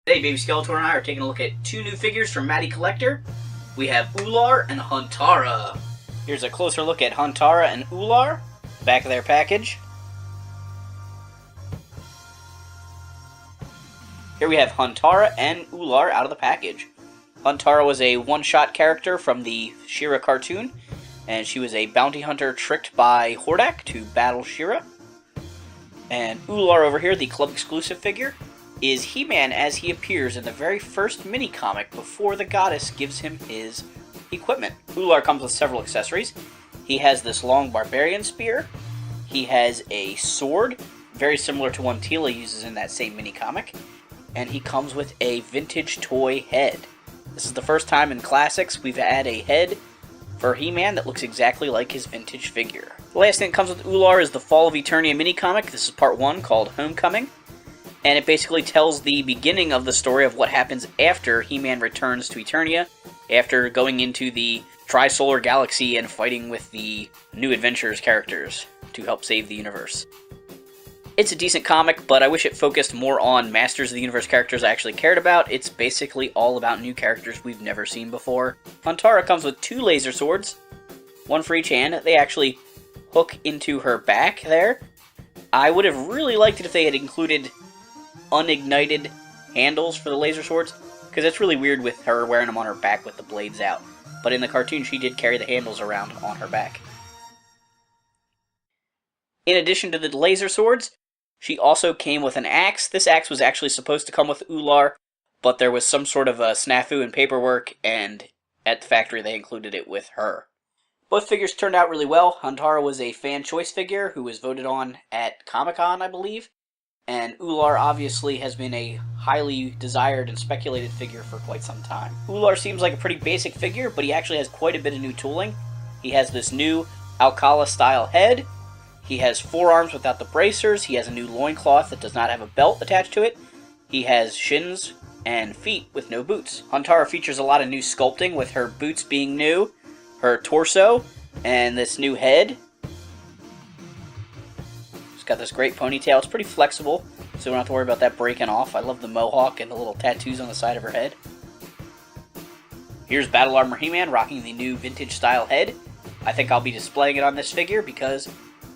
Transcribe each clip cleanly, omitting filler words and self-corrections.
Today, Baby Skeletor and I are taking a look at two new figures from Matty Collector. We have Oo-lar and Huntara. Here's a closer look at Huntara and Oo-lar, back of their package. Here we have Huntara and Oo-lar out of the package. Huntara was a one-shot character from the She-Ra cartoon, and she was a bounty hunter tricked by Hordak to battle She-Ra. And Oo-lar over here, the club exclusive figure, is He-Man as he appears in the very first mini-comic before the goddess gives him his equipment. Oo-lar comes with several accessories. He has this long barbarian spear. He has a sword, very similar to one Teela uses in that same mini-comic. And he comes with a vintage toy head. This is the first time in Classics we've had a head for He-Man that looks exactly like his vintage figure. The last thing that comes with Oo-lar is the Fall of Eternia mini-comic. This is part 1, called Homecoming. And it basically tells the beginning of the story of what happens after He-Man returns to Eternia, after going into the Tri-Solar Galaxy and fighting with the New Adventures characters to help save the universe. It's a decent comic, but I wish it focused more on Masters of the Universe characters I actually cared about. It's basically all about new characters we've never seen before. Huntara comes with 2 laser swords, one for each hand. They actually hook into her back there. I would have really liked it if they had included unignited handles for the laser swords, because it's really weird with her wearing them on her back with the blades out. But in the cartoon, she did carry the handles around on her back. In addition to the laser swords, she also came with an axe. This axe was actually supposed to come with Oo-lar, but there was some sort of a snafu in paperwork, and at the factory they included it with her. Both figures turned out really well. Huntara was a fan choice figure who was voted on at Comic-Con, I believe. And Oo-lar obviously has been a highly desired and speculated figure for quite some time. Oo-lar seems like a pretty basic figure, but he actually has quite a bit of new tooling. He has this new Alcala-style head. He has forearms without the bracers. He has a new loincloth that does not have a belt attached to it. He has shins and feet with no boots. Huntara features a lot of new sculpting, with her boots being new, her torso, and this new head. Got this great ponytail. It's pretty flexible, so we don't have to worry about that breaking off. I love the mohawk and the little tattoos on the side of her head. Here's Battle Armor He-Man rocking the new vintage style head. I think I'll be displaying it on this figure because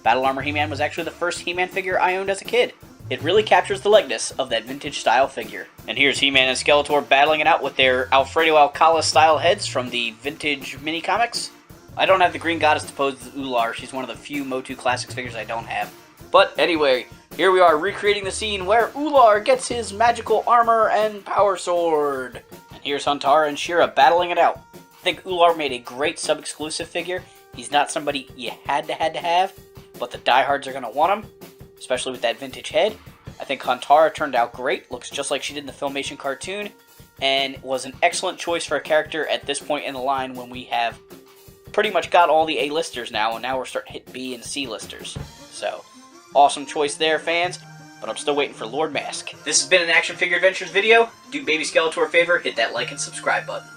Battle Armor He-Man was actually the first He-Man figure I owned as a kid. It really captures the likeness of that vintage style figure. And here's He-Man and Skeletor battling it out with their Alfredo Alcala style heads from the vintage mini comics. I don't have the Green Goddess to pose with Oo-lar. She's one of the few Motu Classics figures I don't have. But anyway, here we are recreating the scene where Oo-lar gets his magical armor and power sword. And here's Huntara and She-Ra battling it out. I think Oo-lar made a great sub-exclusive figure. He's not somebody you had to have, but the diehards are going to want him, especially with that vintage head. I think Huntara turned out great, looks just like she did in the Filmation cartoon, and was an excellent choice for a character at this point in the line when we have pretty much got all the A-listers now, and now we're starting to hit B and C listers. So, awesome choice there, fans, but I'm still waiting for Lord Mask. This has been an Action Figure Adventures video. Do Baby Skeletor a favor, hit that like and subscribe button.